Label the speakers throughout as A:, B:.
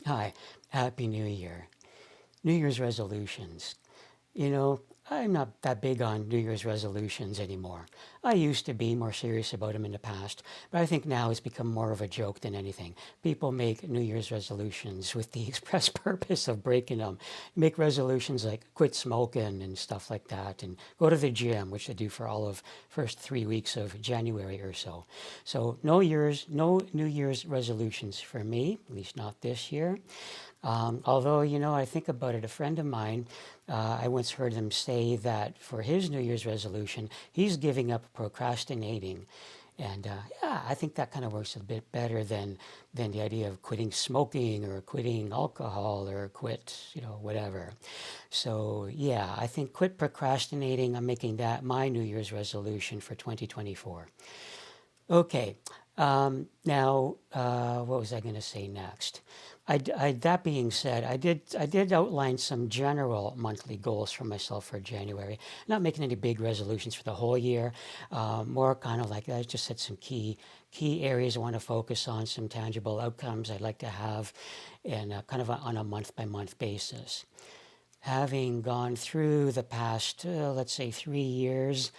A: Hi, Happy New Year. New Year's resolutions. You know, I'm not that big on New Year's resolutions anymore. I used to be more serious about them in the past, but I think now it's become more of a joke than anything. People make New Year's resolutions with the express purpose of breaking them. Make resolutions like quit smoking and stuff like that, and go to the gym, which I do for all of first 3 weeks of January or so. So no New Year's resolutions for me, at least not this year. Although, I think about it, a friend of mine, I once heard him say that for his New Year's resolution, he's giving up procrastinating. And yeah, I think that kind of works a bit better than the idea of quitting smoking or quitting alcohol or quit, whatever. So yeah, I think quit procrastinating. I'm making that my New Year's resolution for 2024. Okay. Now, what was I going to say next? That being said, I did outline some general monthly goals for myself for January. Not making any big resolutions for the whole year. More kind of like I just set some key areas I want to focus on, some tangible outcomes I'd like to have, and kind of on a month by month basis. Having gone through the past, let's say, 3 years,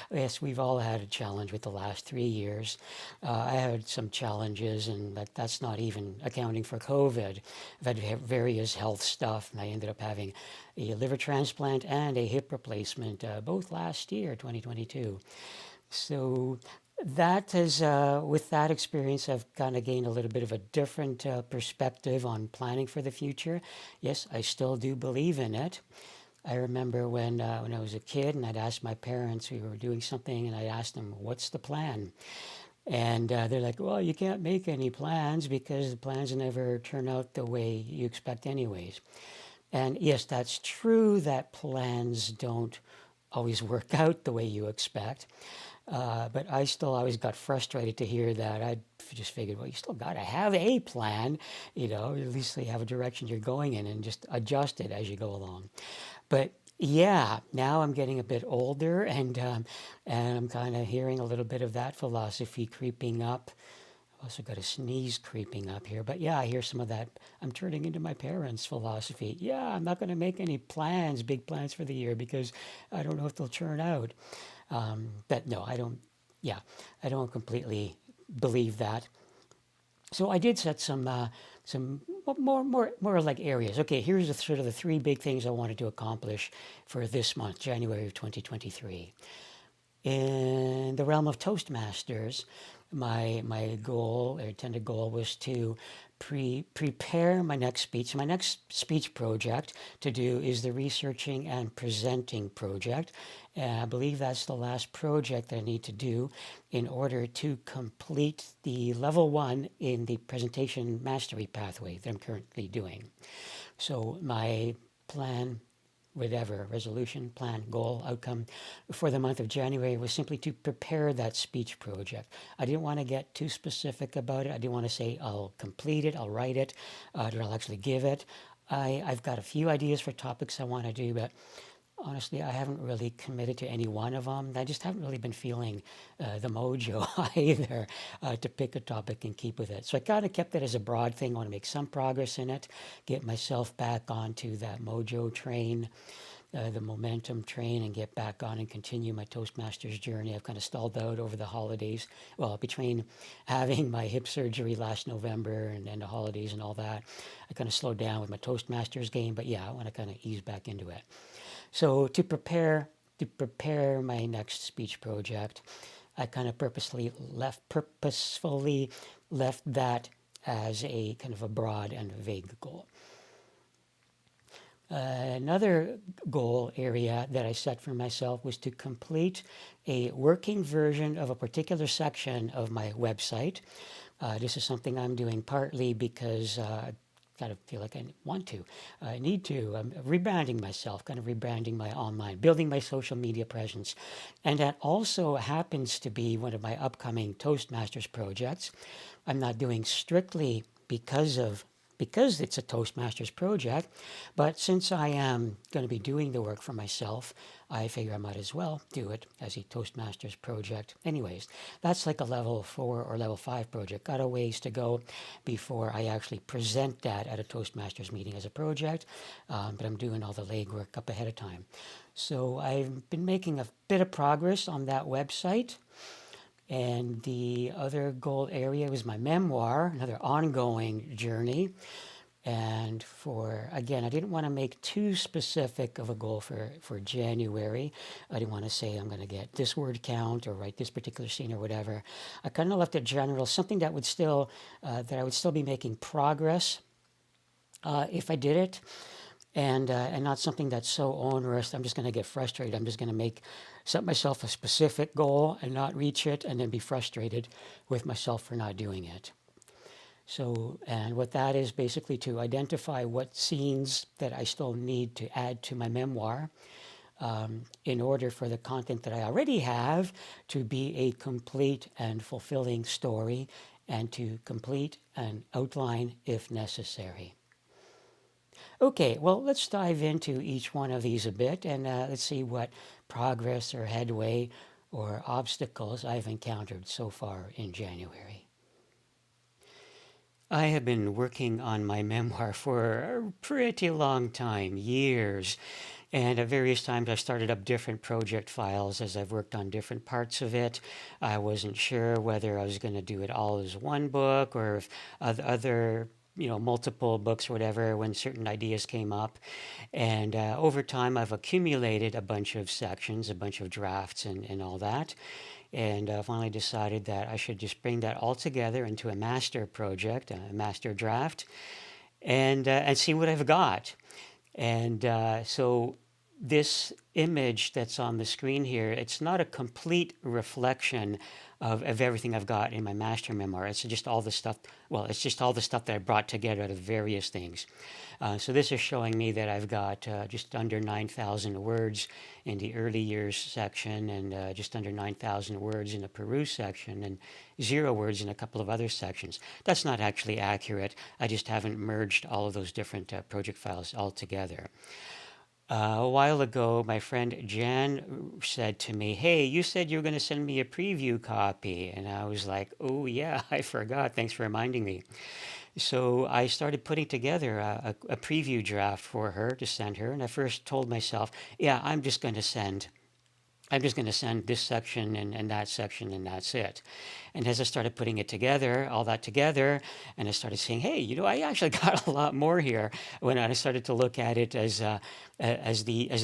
A: yes, we've all had a challenge with the last 3 years. I had some challenges, and that's not even accounting for COVID. I've had various health stuff, and I ended up having a liver transplant and a hip replacement, both last year, 2022. So that is, with that experience, I've kind of gained a little bit of a different perspective on planning for the future. Yes, I still do believe in it. I remember when I was a kid and I'd ask my parents, we were doing something, and I'd ask them, "What's the plan?" And they're like, "Well, you can't make any plans because the plans never turn out the way you expect, anyways." And yes, that's true that plans don't always work out the way you expect. But I still always got frustrated to hear that. I just figured, well, you still got to have a plan, at least you have a direction you're going in and just adjust it as you go along. But yeah, now I'm getting a bit older, and I'm kind of hearing a little bit of that philosophy creeping up. I've also got a sneeze creeping up here. But yeah, I hear some of that. I'm turning into my parents' philosophy. Yeah, I'm not going to make any plans, big plans for the year because I don't know if they'll turn out. But no, I don't. Yeah, I don't completely believe that. So I did set some more like areas. Okay, here's sort of the three big things I wanted to accomplish for this month, January of 2023. In the realm of Toastmasters, my goal, or intended goal, was to prepare my next speech. My next speech project to do is the researching and presenting project. And I believe that's the last project that I need to do in order to complete the level 1 in the presentation mastery pathway that I'm currently doing. So my plan, whatever, resolution, plan, goal, outcome for the month of January was simply to prepare that speech project. I didn't want to get too specific about it. I didn't want to say I'll complete it, I'll write it, or I'll actually give it. I've got a few ideas for topics I want to do, but honestly, I haven't really committed to any one of them. I just haven't really been feeling the mojo either to pick a topic and keep with it. So I kind of kept it as a broad thing. I want to make some progress in it, get myself back onto that mojo train, the momentum train, and get back on and continue my Toastmasters journey. I've kind of stalled out over the holidays. Well, between having my hip surgery last November and the holidays and all that, I kind of slowed down with my Toastmasters game. But yeah, I want to kind of ease back into it. So to prepare my next speech project, I kind of purposefully left that as a kind of a broad and vague goal. Another goal area that I set for myself was to complete a working version of a particular section of my website. This is something I'm doing partly because kind of feel like I want to, I need to. I'm rebranding myself, kind of rebranding my online, building my social media presence. And that also happens to be one of my upcoming Toastmasters projects. I'm not doing strictly because of because it's a Toastmasters project. But since I am going to be doing the work for myself, I figure I might as well do it as a Toastmasters project. Anyways, that's like a level 4 or level 5 project. Got a ways to go before I actually present that at a Toastmasters meeting as a project, but I'm doing all the legwork up ahead of time. So I've been making a bit of progress on that website. And the other goal area was my memoir, another ongoing journey. And for, again, I didn't want to make too specific of a goal for January. I didn't want to say I'm going to get this word count or write this particular scene or whatever. I kind of left it general, something that would still, that I would still be making progress if I did it. And not something that's so onerous. I'm just going to get frustrated. I'm just going to set myself a specific goal and not reach it, and then be frustrated with myself for not doing it. So, and what that is basically to identify what scenes that I still need to add to my memoir in order for the content that I already have to be a complete and fulfilling story, and to complete an outline if necessary. Okay, well, let's dive into each one of these a bit, and let's see what progress or headway or obstacles I've encountered so far in January. I have been working on my memoir for a pretty long time, years. And at various times, I started up different project files as I've worked on different parts of it. I wasn't sure whether I was going to do it all as one book, or if other multiple books or whatever, when certain ideas came up. And over time, I've accumulated a bunch of sections, a bunch of drafts, and all that. And finally decided that I should just bring that all together into a master project, a master draft, and see what I've got. And so this image that's on the screen here, it's not a complete reflection of everything I've got in my master memoir. It's just all the stuff, well, it's just all the stuff that I brought together out of various things. So this is showing me that I've got just under 9,000 words in the early years section, and just under 9,000 words in the Peru section, and 0 words in a couple of other sections. That's not actually accurate. I just haven't merged all of those different project files all together. A while ago, my friend Jan said to me, "Hey, you said you were going to send me a preview copy." And I was like, "Oh, yeah, I forgot. Thanks for reminding me." So I started putting together a preview draft for her to send her. And I first told myself, yeah, I'm just going to send this section and that section, and that's it. And as I started putting it together, all that together, and I started saying, hey, I actually got a lot more here when I started to look at it as a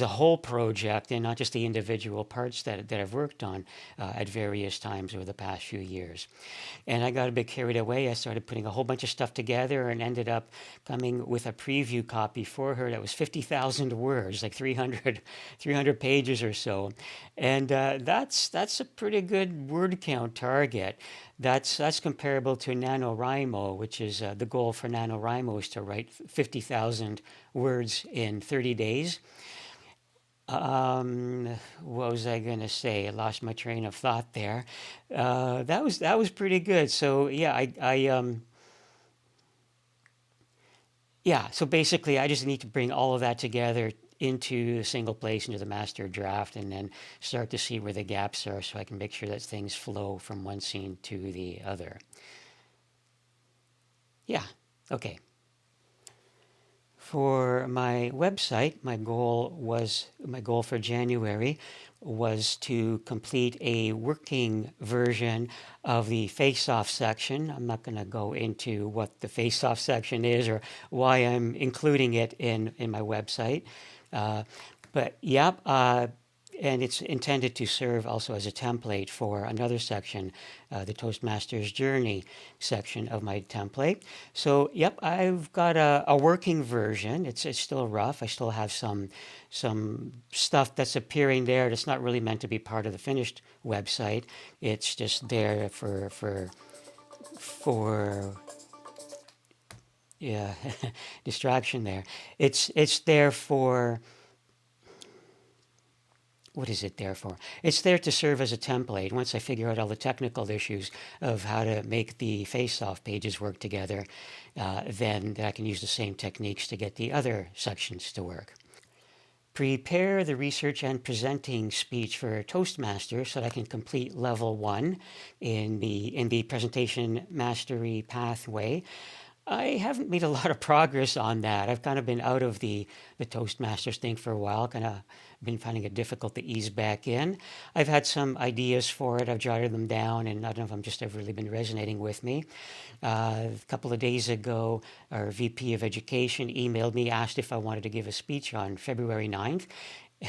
A: whole project, and not just the individual parts that I've worked on at various times over the past few years. And I got a bit carried away. I started putting a whole bunch of stuff together, and ended up coming with a preview copy for her that was 50,000 words, like 300 pages or so. And that's a pretty good word count target. That's comparable to NaNoWriMo, which is the goal for NaNoWriMo is to write 50,000 words in 30 days. What was I going to say? I lost my train of thought there. That was pretty good. So yeah, yeah. So basically, I just need to bring all of that together into a single place, into the master draft, and then start to see where the gaps are, so I can make sure that things flow from one scene to the other. Yeah. Okay. For my website, my goal for January was to complete a working version of the face-off section. I'm not going to go into what the face-off section is or why I'm including it in my website. But yep, and it's intended to serve also as a template for another section, the Toastmasters Journey section of my template. So, yep, I've got a working version. It's still rough. I still have some stuff that's appearing there that's not really meant to be part of the finished website. It's just there for yeah, distraction there. It's there for what is it there for? It's there to serve as a template. Once I figure out all the technical issues of how to make the face-off pages work together, then I can use the same techniques to get the other sections to work. Prepare the research and presenting speech for Toastmasters so that I can complete level 1 in the presentation mastery pathway. I haven't made a lot of progress on that. I've kind of been out of the Toastmasters thing for a while, kind of been finding it difficult to ease back in. I've had some ideas for it. I've jotted them down, and I don't know if them just have really been resonating with me. A couple of days ago, our VP of Education emailed me, asked if I wanted to give a speech on February 9th.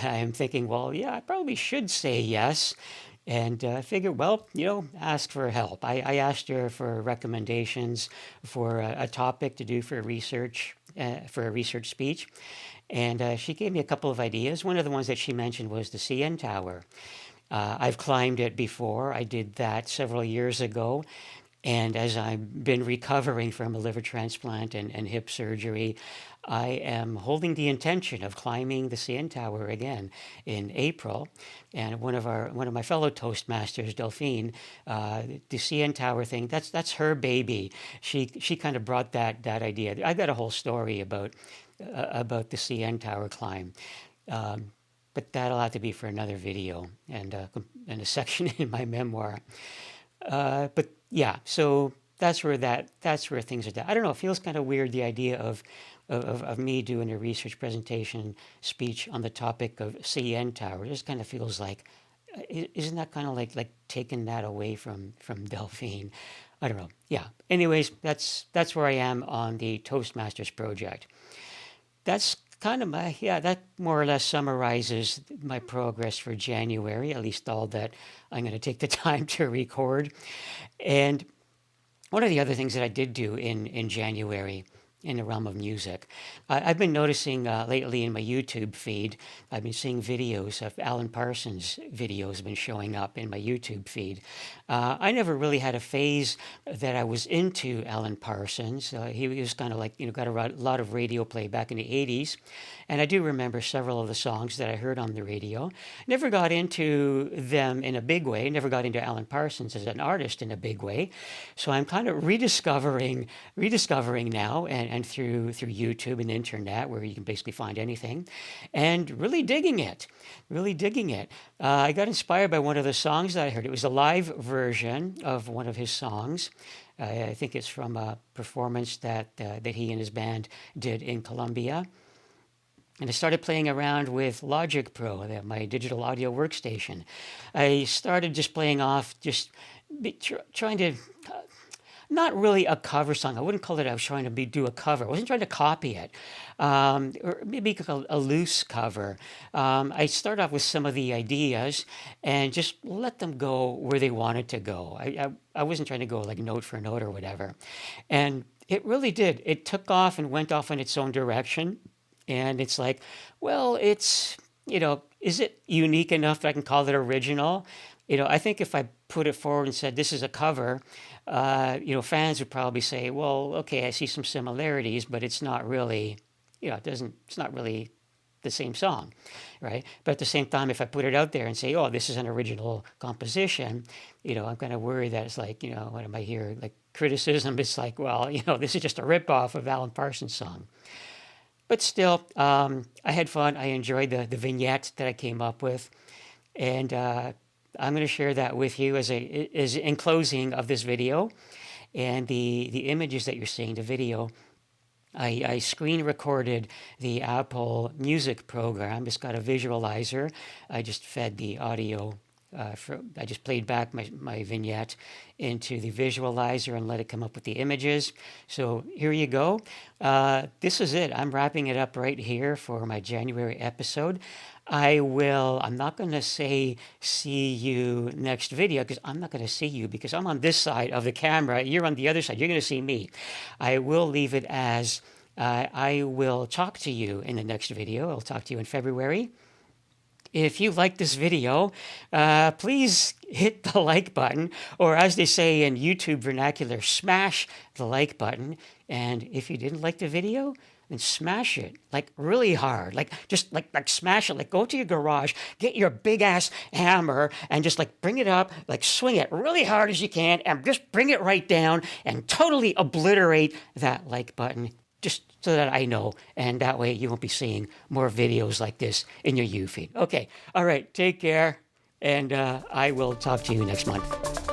A: I'm thinking, well, yeah, I probably should say yes. And I figured, well, ask for help. I asked her for recommendations for a topic to do for a research speech. And she gave me a couple of ideas. One of the ones that she mentioned was the CN Tower. I've climbed it before. I did that several years ago. And as I've been recovering from a liver transplant and hip surgery, I am holding the intention of climbing the CN Tower again in April. And one of my fellow Toastmasters, Delphine, the CN Tower thing, that's her baby. She kind of brought that idea. I got a whole story about the CN Tower climb. But that'll have to be for another video and a section in my memoir. But yeah, so that's where things are at. I don't know. It feels kind of weird, the idea of me doing a research presentation speech on the topic of CN Tower. It just kind of feels like, isn't that kind of like taking that away from Delphine? I don't know. Yeah. Anyways, that's where I am on the Toastmasters project. That's kind of that more or less summarizes my progress for January, at least all that I'm going to take the time to record. And one of the other things that I did do in January in the realm of music, I've been noticing lately in my YouTube feed, I've been seeing videos of Alan Parsons' videos have been showing up in my YouTube feed. I never really had a phase that I was into Alan Parsons. He was kind of like, got a lot of radio play back in the 80s. And I do remember several of the songs that I heard on the radio. Never got into them in a big way, never got into Alan Parsons as an artist in a big way. So I'm kind of rediscovering now, and through YouTube and the internet, where you can basically find anything, and really digging it. I got inspired by one of the songs that I heard. It was a live version of one of his songs. I think it's from a performance that he and his band did in Colombia. And I started playing around with Logic Pro, my digital audio workstation. I started just playing off, trying to, not really a cover song. I wouldn't call it I was trying to do a cover. I wasn't trying to copy it, or maybe a loose cover. I started off with some of the ideas and just let them go where they wanted to go. I wasn't trying to go like note for note or whatever. And it really did. It took off and went off in its own direction. And it's like, well, is it unique enough that I can call it original? I think if I put it forward and said this is a cover, fans would probably say, well, okay, I see some similarities, but it's not really, it's not really the same song, right? But at the same time, if I put it out there and say, oh, this is an original composition, I'm kind of worried that it's like, what am I here? Like criticism, it's like, well, this is just a ripoff of Alan Parsons' song. But still, I had fun. I enjoyed the vignette that I came up with. And I'm going to share that with you as in closing of this video. And the images that you're seeing, the video, I screen recorded the Apple Music program. It's got a visualizer. I just fed the audio. I just played back my vignette into the visualizer and let it come up with the images. So here you go. This is it. I'm wrapping it up right here for my January episode. I'm not going to say see you next video, because I'm not going to see you because I'm on this side of the camera. You're on the other side. You're going to see me. I will leave it as I will talk to you in the next video. I'll talk to you in February. If you like this video, please hit the like button, or as they say in YouTube vernacular, smash the like button. And if you didn't like the video, then smash it like really hard, like just like smash it, like go to your garage, get your big ass hammer and just like bring it up, like swing it really hard as you can and just bring it right down and totally obliterate that like button, just so that I know, and that way you won't be seeing more videos like this in your feed. Okay, all right, take care, and I will talk to you next month.